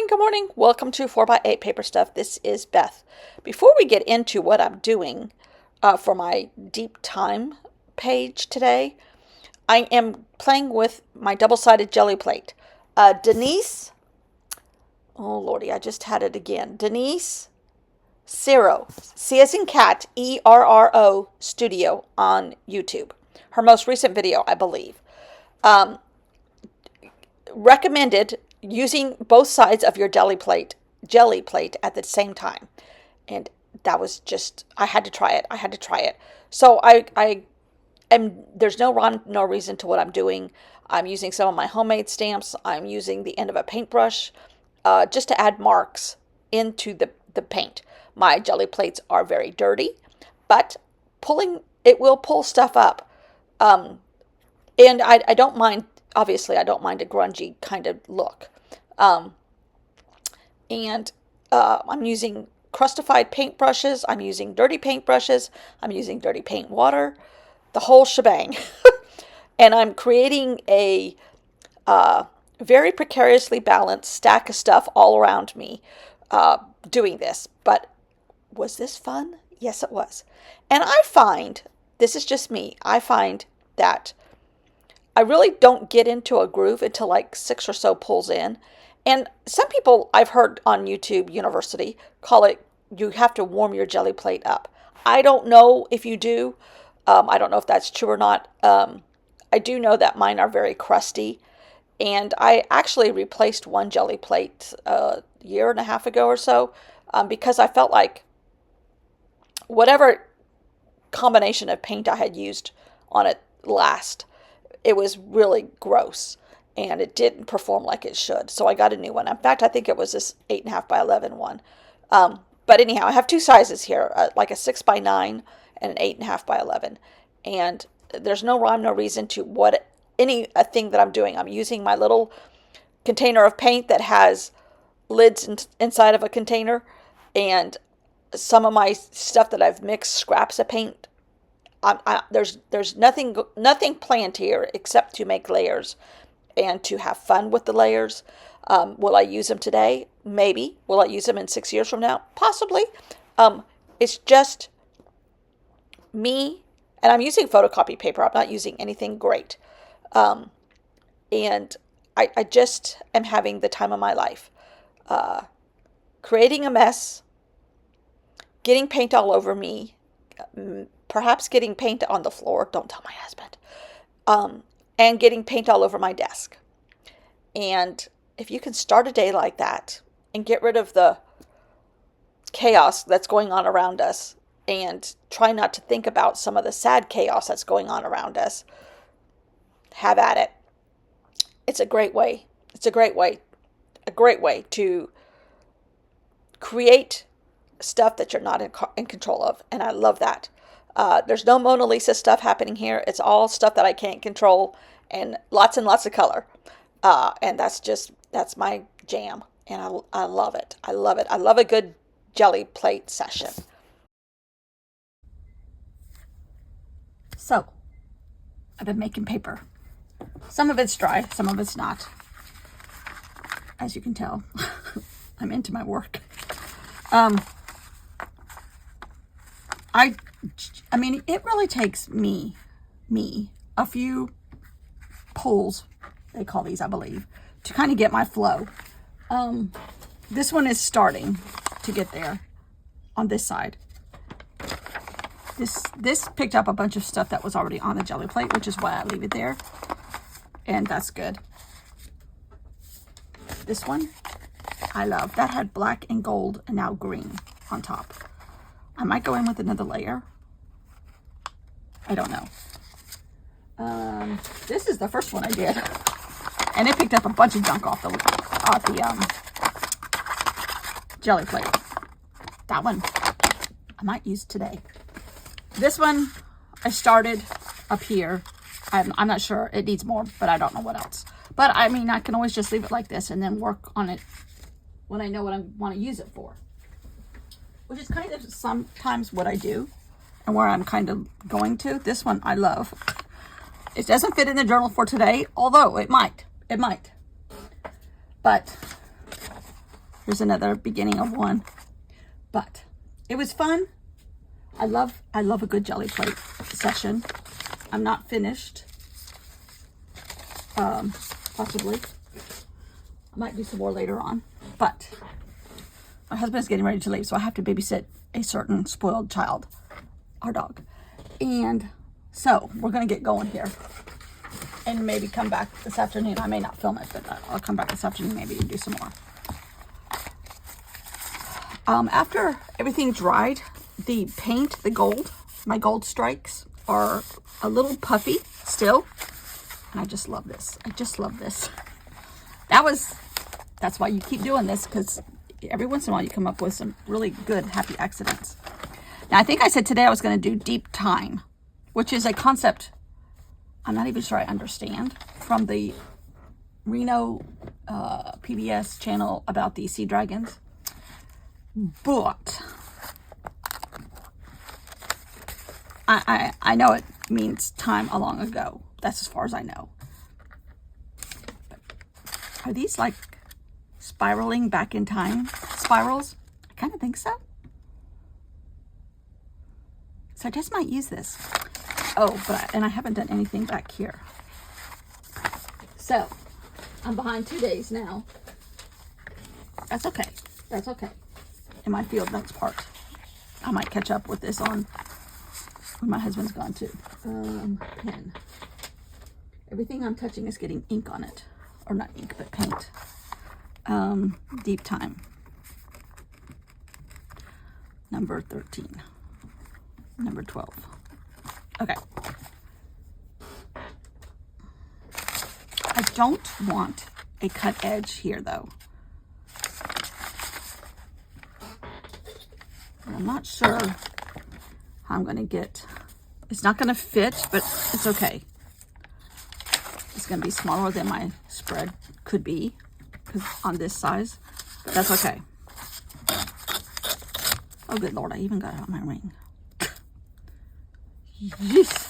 Good morning. Welcome to 4x8 Paper Stuff. This is Beth. Before we get into what I'm doing for my deep time page today, I am playing with my double-sided jelly plate. Denise, oh lordy, I just had it again. Denise Cerro, C as in cat, ERRO Studio on YouTube. Her most recent video, I believe. Recommended using both sides of your jelly plate at the same time, and that was just, I had to try it. So I am, there's no rhyme, no reason to what I'm doing. I'm using some of my homemade stamps. I'm using the end of a paintbrush just to add marks into the paint. My jelly plates are very dirty, but it will pull stuff up. And I don't mind, obviously, I don't mind a grungy kind of look. And I'm using crustified paint brushes. I'm using dirty paint brushes. I'm using dirty paint water, the whole shebang. And I'm creating a very precariously balanced stack of stuff all around me doing this. But was this fun? Yes, it was. And I find, this is just me, I find that I really don't get into a groove until like 6 or so pulls in. And some people I've heard on YouTube University call it, you have to warm your jelly plate up. I don't know if you do. I don't know if that's true or not. I do know that mine are very crusty. And I actually replaced one jelly plate a year and a half ago or so because I felt like whatever combination of paint I had used on it last, it was really gross and it didn't perform like it should. So I got a new one. In fact, I think it was this 8.5 by 11 one. But anyhow, I have two sizes here, like a 6 by 9 and an 8.5 by 11. And there's no rhyme, no reason to anything that I'm doing. I'm using my little container of paint that has lids inside of a container, and some of my stuff that I've mixed, scraps of paint. There's nothing planned here except to make layers and to have fun with the layers. Will I use them today? Maybe. Will I use them in 6 years from now? Possibly. It's just me, and I'm using photocopy paper. I'm not using anything great. And I just am having the time of my life. Creating a mess, getting paint all over me, perhaps getting paint on the floor, don't tell my husband, and getting paint all over my desk. And if you can start a day like that and get rid of the chaos that's going on around us and try not to think about some of the sad chaos that's going on around us, have at it. It's a great way. It's a great way to create stuff that you're not in control of. And I love that. There's no Mona Lisa stuff happening here. It's all stuff that I can't control and lots of color. And that's my jam. And I love it. I love it. I love a good jelly plate session. So, I've been making paper. Some of it's dry, some of it's not. As you can tell, I'm into my work. I mean, it really takes me a few pulls, they call these, I believe, to kind of get my flow. This one is starting to get there on this side. This picked up a bunch of stuff that was already on the jelly plate, which is why I leave it there. And that's good. This one, I love. That had black and gold and now green on top. I might go in with another layer. I don't know. This is the first one I did. And it picked up a bunch of junk off the jelly plate. That one I might use today. This one I started up here. I'm not sure. It needs more, but I don't know what else. But I mean, I can always just leave it like this and then work on it when I know what I want to use it for. Which is kind of sometimes what I do and where I'm kind of going to. This one I love. It doesn't fit in the journal for today, although it might. But Here's another beginning of one. But it was fun. I love a good jelly plate session. I'm not finished. Possibly. I might do some more later on. But my husband's getting ready to leave, so I have to babysit a certain spoiled child, our dog. And so we're going to get going here and maybe come back this afternoon. I may not film it, but I'll come back this afternoon maybe and do some more. After everything dried, the paint, the gold, my gold strikes are a little puffy still. And I just love this. I just love this. That's why you keep doing this, because every once in a while you come up with some really good happy accidents. Now, I think I said today I was going to do deep time, which is a concept I'm not even sure I understand, from the Reno PBS channel about the sea dragons. But I know it means time a long ago. That's as far as I know. But are these like spiraling back in time spirals? I kind of think so. So I just might use this. Oh, and I haven't done anything back here. So I'm behind 2 days now. That's okay. That's okay. In my field notes part, I might catch up with this on when my husband's gone too. Pen. Everything I'm touching is getting ink on it, or not ink, but paint. Deep time. Number 13. Number 12. Okay. I don't want a cut edge here though. I'm not sure how I'm going to get. It's not going to fit, but it's okay. It's going to be smaller than my spread could be, because on this size. But that's okay. Oh, good Lord, I even got it on my ring. Yes.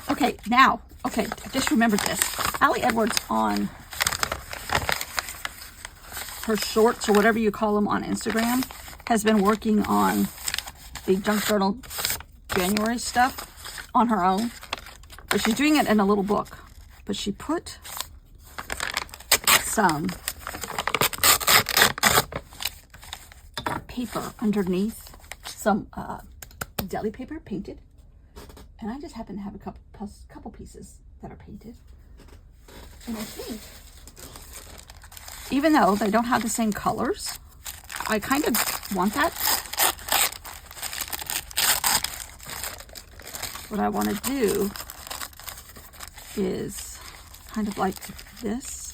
Okay, now, okay, I just remembered this. Allie Edwards on her shorts, or whatever you call them, on Instagram, has been working on the Junk Journal January stuff on her own. But she's doing it in a little book. But she put some paper underneath, some deli paper painted. And I just happen to have a couple pieces that are painted. And I think, even though they don't have the same colors, I kind of want that. What I want to do is kind of like this.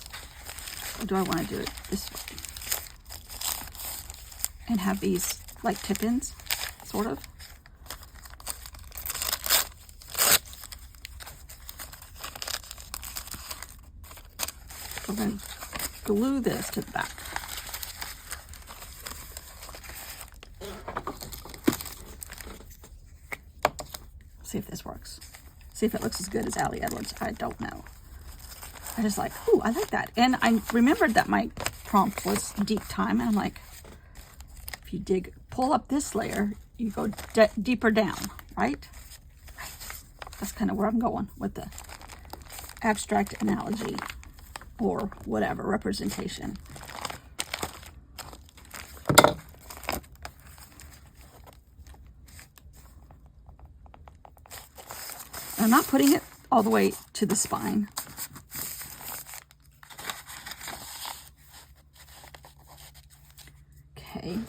Or do I want to do it this way? And have these like tip-ins, sort of. We're going to glue this to the back. See if this works. See if it looks as good as Allie Edwards. I don't know. I just like, ooh, I like that. And I remembered that my prompt was deep time. And I'm like, if you pull up this layer, you go deeper down, right? Right. That's kind of where I'm going with the abstract analogy. Or whatever, representation. I'm not putting it all the way to the spine. Okay.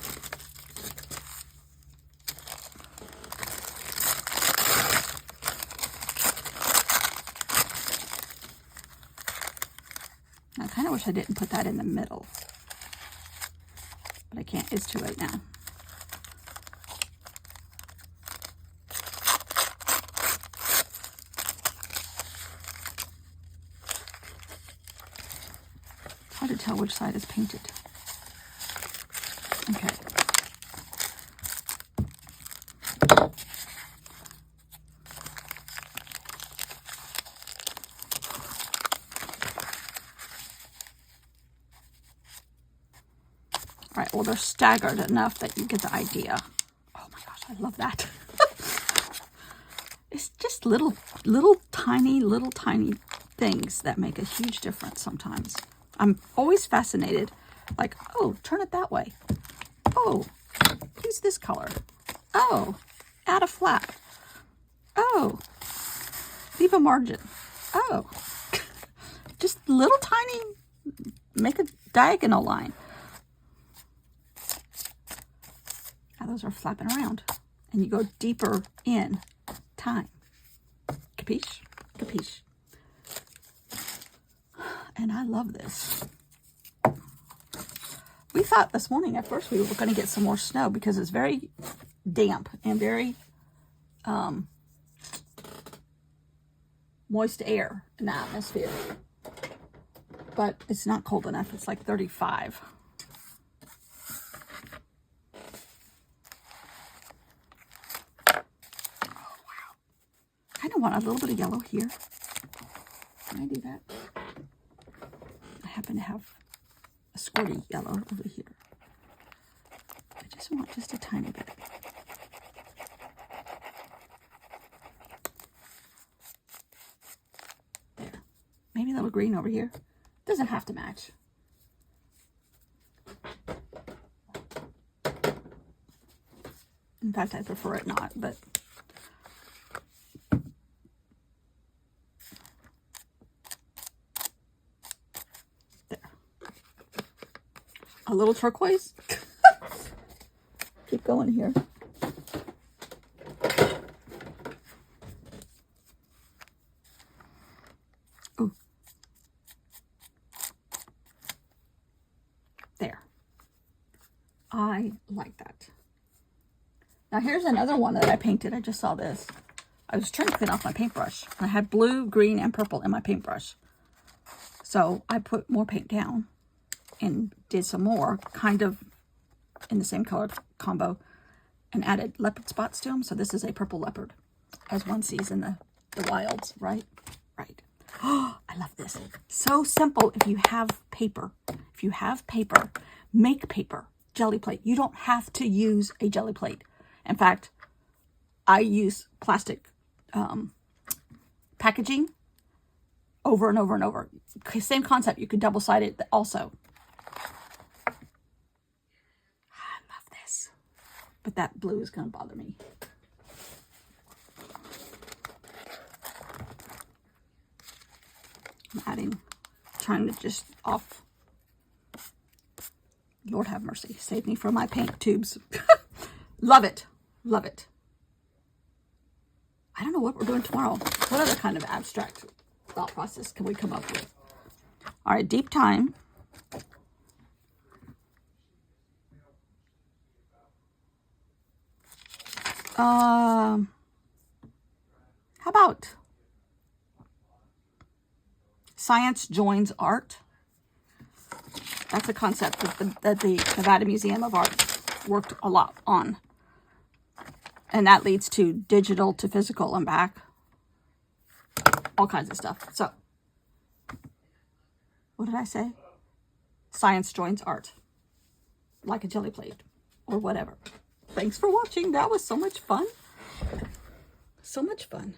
I kind of wish I didn't put that in the middle, but I can't. It's too late now. hard to tell which side is painted. Okay. All right, well, they're staggered enough that you get the idea. Oh my gosh, I love that. It's just little tiny things that make a huge difference sometimes. I'm always fascinated. Like, oh, turn it that way. Oh, use this color. Oh, add a flap. Oh, leave a margin. Oh, just little tiny, make a diagonal line. Now those are flapping around. And you go deeper in time. Capiche? Capiche. And I love this. We thought this morning at first we were going to get some more snow because it's very damp and very moist air in the atmosphere. But it's not cold enough. It's like 35. I want a little bit of yellow here. Can I do that? I happen to have a squirty yellow over here. I just want just a tiny bit. There. Maybe a little green over here. Doesn't have to match. In fact, I prefer it not, but a little turquoise. Keep going here. Ooh. There. I like that. Now here's another one that I painted. I just saw this. I was trying to clean off my paintbrush. I had blue, green, and purple in my paintbrush. So I put more paint down and did some more, kind of in the same color combo, and added leopard spots to them. So this is a purple leopard, as one sees in the wilds, right? Right. Oh, I love this. So simple. If you have paper, make paper. Jelly plate. You don't have to use a jelly plate. In fact, I use plastic packaging over and over and over. Same concept. You could double-side it also. But that blue is going to bother me. I'm trying to just off. Lord have mercy. Save me from my paint tubes. Love it. Love it. I don't know what we're doing tomorrow. What other kind of abstract thought process can we come up with? All right, deep time. How about science joins art? That's a concept that the Nevada Museum of Art worked a lot on. And that leads to digital to physical and back. All kinds of stuff. So, what did I say? Science joins art. Like a jelly plate or whatever. Thanks for watching. That was so much fun. So much fun.